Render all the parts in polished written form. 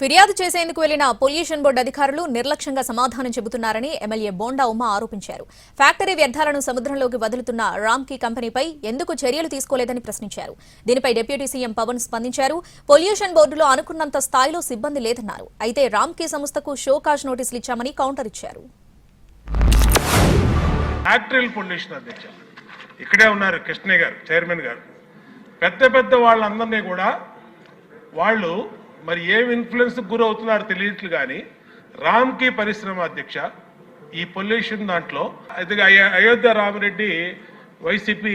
ఫిర్యాదు చేసేందుకు వెళ్లిన పొల్యూషన్ బోర్డు అధికారులు నిర్లక్ష్యంగా సమాధానం చెబుతున్నారని ఎమ్మెల్యే బోండా ఉమ ఆరోపించారు. ఫ్యాక్టరీ వ్యర్థాలను సముద్రంలోకి వదులుతున్న రామ్కీ కంపెనీపై ఎందుకు చర్యలు తీసుకోలేదని ప్రశ్నించారు. దీనిపై డిప్యూటీ సీఎం పవన్ స్పందించారు. పొల్యూషన్ బోర్డులో అనుకున్నంత స్థాయిలో సిబ్బంది లేదన్నారు. అయితే రామ్కీ సంస్థకు షోకాజ్ నోటీసులు ఇచ్చామని కౌంటర్ ఇచ్చారు. ఇక్కడే ఉన్నారు కృష్ణయ్య గారు, చైర్మన్ గారు. పెద్ద వాళ్ళందరినీ కూడా వాళ్ళు మరి ఏం ఇన్ఫ్లుయెన్స్ గురవుతున్నారో తెలియట్లు కానీ రామ్కీ పరిశ్రమ అధ్యక్ష ఈ పొల్యూషన్ దాంట్లో అయితే అయోధ్య రామిరెడ్డి వైసీపీ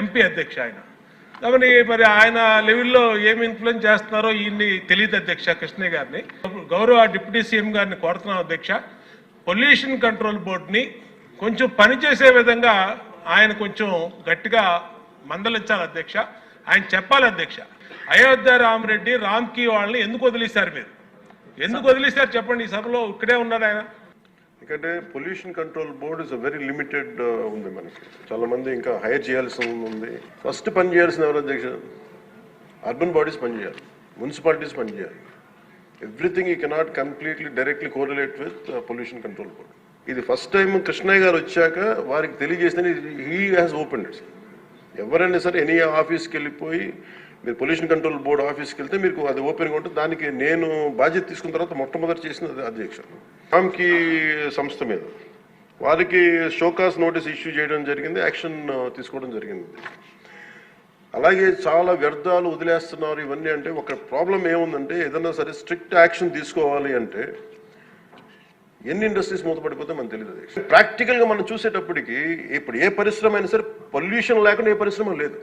ఎంపీ అధ్యక్ష ఆయన కాబట్టి మరి ఆయన లెవెల్లో ఏమి ఇన్ఫ్లుయెన్స్ చేస్తున్నారో ఈయన్ని తెలియదు అధ్యక్ష. కృష్ణయ్య గారిని గౌరవ డిప్యూటీ సీఎం గారిని కోరుతున్నాం అధ్యక్ష, పొల్యూషన్ కంట్రోల్ బోర్డుని కొంచెం పనిచేసే విధంగా ఆయన కొంచెం గట్టిగా మందలించాలి అధ్యక్ష. ఆయన చెప్పాలి అధ్యక్ష, అయోధ్య రామిరెడ్డి రామ్కీ వాళ్ళని ఎందుకు వదిలేశారు, మీరు ఎందుకు వదిలేశారు చెప్పండి. ఈ సభలో ఇక్కడే ఉన్నారు ఆయన. ఎందుకంటే pollution control board is very limited ఉంది, మనకి చాలా మంది ఇంకా హైర్ చేయాల్సి ఉంది. ఫస్ట్ పని చేయాల్సిన ఎవరు అధ్యక్ష? అర్బన్ బాడీస్ పనిచేయాలి, మున్సిపాలిటీస్ పనిచేయాలి. Everything you cannot completely directly correlate with pollution control board. ఇది ఫస్ట్ టైం కృష్ణయ్య గారు వచ్చాక వారికి తెలియజేసిన హీ హ్యాస్ ఓపెన్ ఇట్స్. ఎవరైనా సరే ఎనీ ఆఫీస్కి వెళ్ళిపోయి మీరు పొల్యూషన్ కంట్రోల్ బోర్డు ఆఫీస్కి వెళ్తే మీకు అది ఓపెన్గా ఉంటుంది. దానికి నేను బాధ్యత తీసుకున్న తర్వాత మొట్టమొదటి చేసిన అధ్యక్ష రామ్కీ సంస్థ మీద వారికి షోకాస్ నోటీస్ ఇష్యూ చేయడం జరిగింది, యాక్షన్ తీసుకోవడం జరిగింది. అలాగే చాలా వ్యర్థాలు వదిలేస్తున్నారు ఇవన్నీ. అంటే ఒక ప్రాబ్లం ఏముందంటే ఏదైనా సరే స్ట్రిక్ట్ యాక్షన్ తీసుకోవాలి అంటే ఎన్ని ఇండస్ట్రీస్ మూతపడిపోతే మనకు తెలియదు. ప్రాక్టికల్గా మనం చూసేటప్పటికి ఇప్పుడు ఏ పరిశ్రమ అయినా సరే పొల్యూషన్ లేకుండా ఏ పరిశ్రమ లేదు.